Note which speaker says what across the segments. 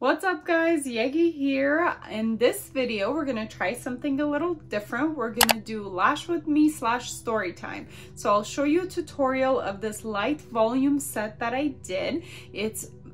Speaker 1: What's up guys, Yegi here. In this video, we're gonna try something a little different. We're gonna do lash with me / story time. So I'll show you a tutorial of this light volume set that I did.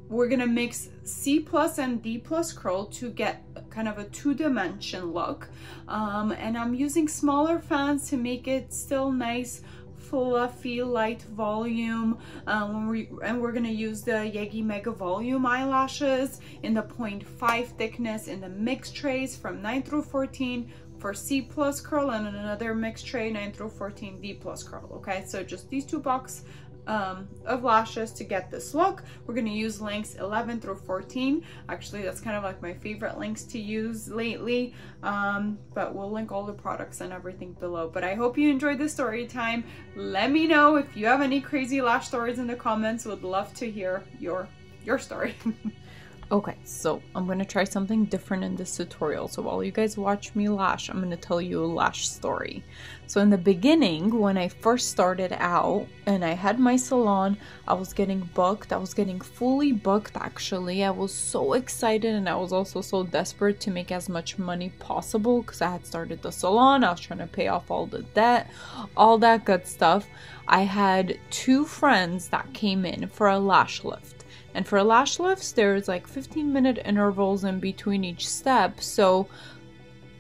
Speaker 1: We're gonna mix C plus and D plus curl to get kind of a two-dimension look. And I'm using smaller fans to make it still nice, fluffy, light volume. We're gonna use the Yegi Mega Volume eyelashes in the 0.5 thickness in the mix trays from 9 through 14 for C plus curl, and another mix tray 9 through 14 D plus curl. Okay, so just these two boxes of lashes to get this look. We're going to use links 11 through 14. Actually, that's kind of like my favorite links to use lately, but we'll link all the products and everything below. But I hope you enjoyed this story time. Let me know if you have any crazy lash stories in the comments. Would love to hear your story. Okay, so I'm gonna try something different in this tutorial. So while you guys watch me lash, I'm gonna tell you a lash story. So in the beginning, when I first started out and I had my salon, I was getting booked. I was getting fully booked actually. I was so excited, and I was also so desperate to make as much money possible because I had started the salon. I was trying to pay off all the debt, all that good stuff. I had two friends that came in for a lash lift. And for lash lifts, there's like 15-minute intervals in between each step. So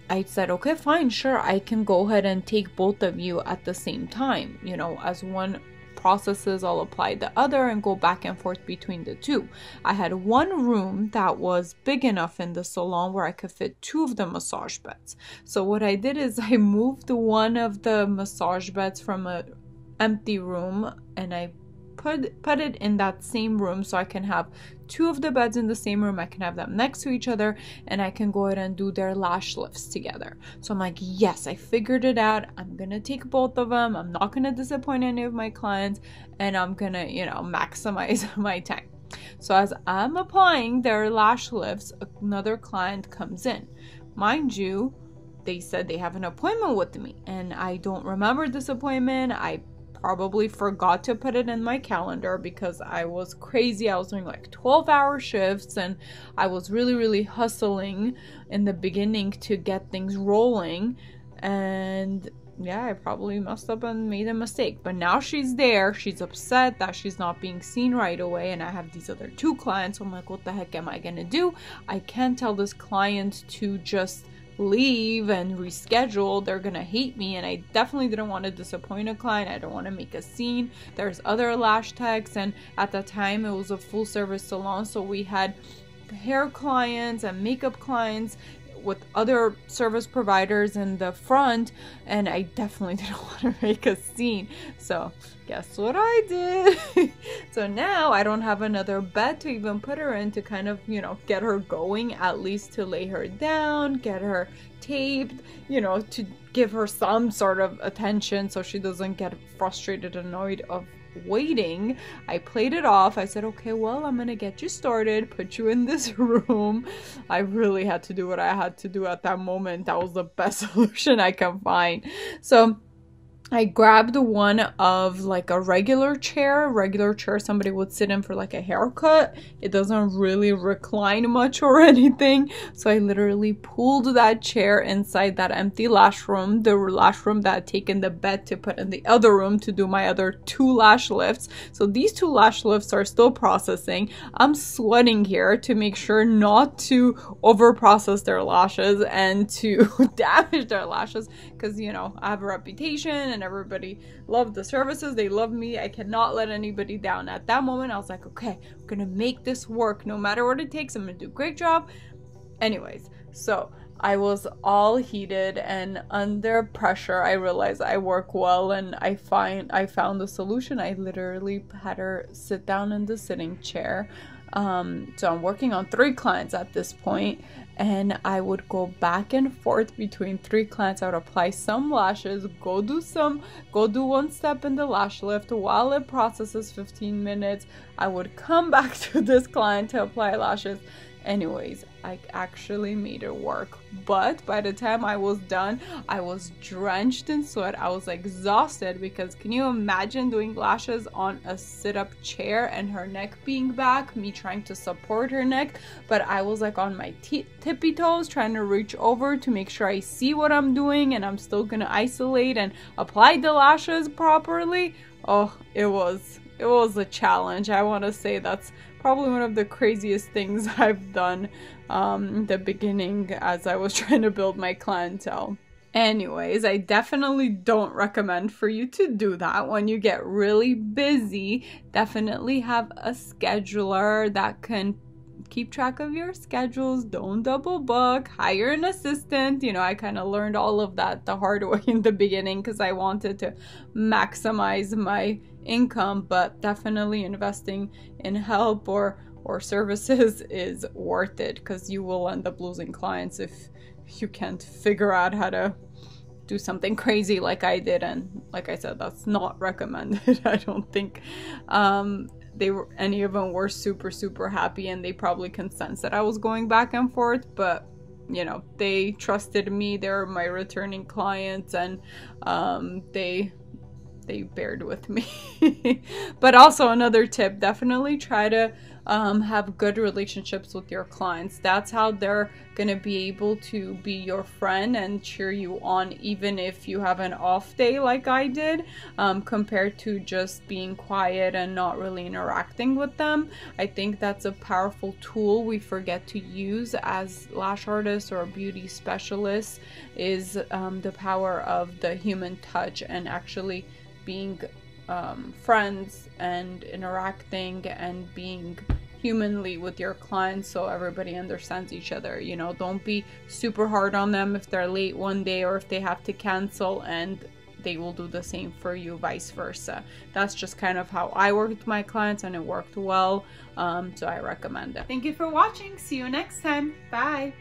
Speaker 1: I said, okay, fine, sure, I can go ahead and take both of you at the same time. You know, as one processes, I'll apply the other and go back and forth between the two. I had one room that was big enough in the salon where I could fit two of the massage beds. So what I did is I moved one of the massage beds from an empty room, and I put it in that same room, so I can have two of the beds in the same room. I can have them next to each other, and I can go ahead and do their lash lifts together. So I'm like, yes, I figured it out. I'm gonna take both of them. I'm not gonna disappoint any of my clients, and I'm gonna, you know, maximize my time. So as I'm applying their lash lifts, another client comes in. Mind you, they said they have an appointment with me, and I don't remember this appointment. I probably forgot to put it in my calendar because I was crazy. I was doing like 12-hour shifts, and I was really hustling in the beginning to get things rolling. And yeah, I probably messed up and made a mistake. But now she's there. She's upset that she's not being seen right away, and I have these other two clients. So I'm like, what the heck am I gonna do? I can't tell this client to just leave and reschedule. They're gonna hate me, and I definitely didn't want to disappoint a client. I don't want to make a scene. There's other lash techs, and at the time it was a full service salon, so we had hair clients and makeup clients with other service providers in the front, and I definitely didn't want to make a scene. So guess what I did? So now I don't have another bed to even put her in to kind of, you know, get her going, at least to lay her down, get her taped, you know, to give her some sort of attention so she doesn't get frustrated, annoyed of waiting. I played it off. I said, okay, well, I'm gonna get you started, put you in this room. I really had to do what I had to do at that moment. That was the best solution I can find. So I grabbed one of like a regular chair somebody would sit in for like a haircut. It doesn't really recline much or anything. So I literally pulled that chair inside that empty lash room, the lash room that had taken the bed to put in the other room to do my other two lash lifts. So these two lash lifts are still processing. I'm sweating here to make sure not to over process their lashes and to damage their lashes, because, you know, I have a reputation and everybody loved the services. They love me. I cannot let anybody down. At that moment, I was like, okay, I'm gonna make this work no matter what it takes. I'm gonna do a great job. Anyways, so I was all heated and under pressure. I realized I work well, and I found the solution. I literally had her sit down in the sitting chair. So I'm working on 3 clients at this point, and I would go back and forth between 3 clients. I would apply some lashes, go do one step in the lash lift while it processes 15 minutes. I would come back to this client to apply lashes, Anyways, I actually made it work, but by the time I was done, I was drenched in sweat. I was exhausted because can you imagine doing lashes on a sit-up chair and her neck being back, me trying to support her neck, but I was like on my tippy toes trying to reach over to make sure I see what I'm doing and I'm still gonna isolate and apply the lashes properly. Oh, it was a challenge. I want to say that's probably one of the craziest things I've done the beginning as I was trying to build my clientele. Anyways, I definitely don't recommend for you to do that when you get really busy. Definitely have a scheduler that can keep track of your schedules. Don't double book. Hire an assistant. You know, I kind of learned all of that the hard way in the beginning because I wanted to maximize my income, but definitely investing in help or services is worth it because you will end up losing clients if you can't figure out how to do something crazy like I did. And like I said, that's not recommended. I don't think any of them were super happy, and they probably can sense that I was going back and forth, but you know, they trusted me. They're my returning clients, and they bared with me. But also another tip, definitely try to have good relationships with your clients. That's how they're gonna be able to be your friend and cheer you on even if you have an off day like I did, compared to just being quiet and not really interacting with them. I think that's a powerful tool we forget to use as lash artists or beauty specialists, is the power of the human touch and actually being friends and interacting and being humanly with your clients so everybody understands each other. You know, don't be super hard on them if they're late one day or if they have to cancel, and they will do the same for you, vice versa. That's just kind of how I work with my clients, and it worked well, so I recommend it. Thank you for watching. See you next time. Bye.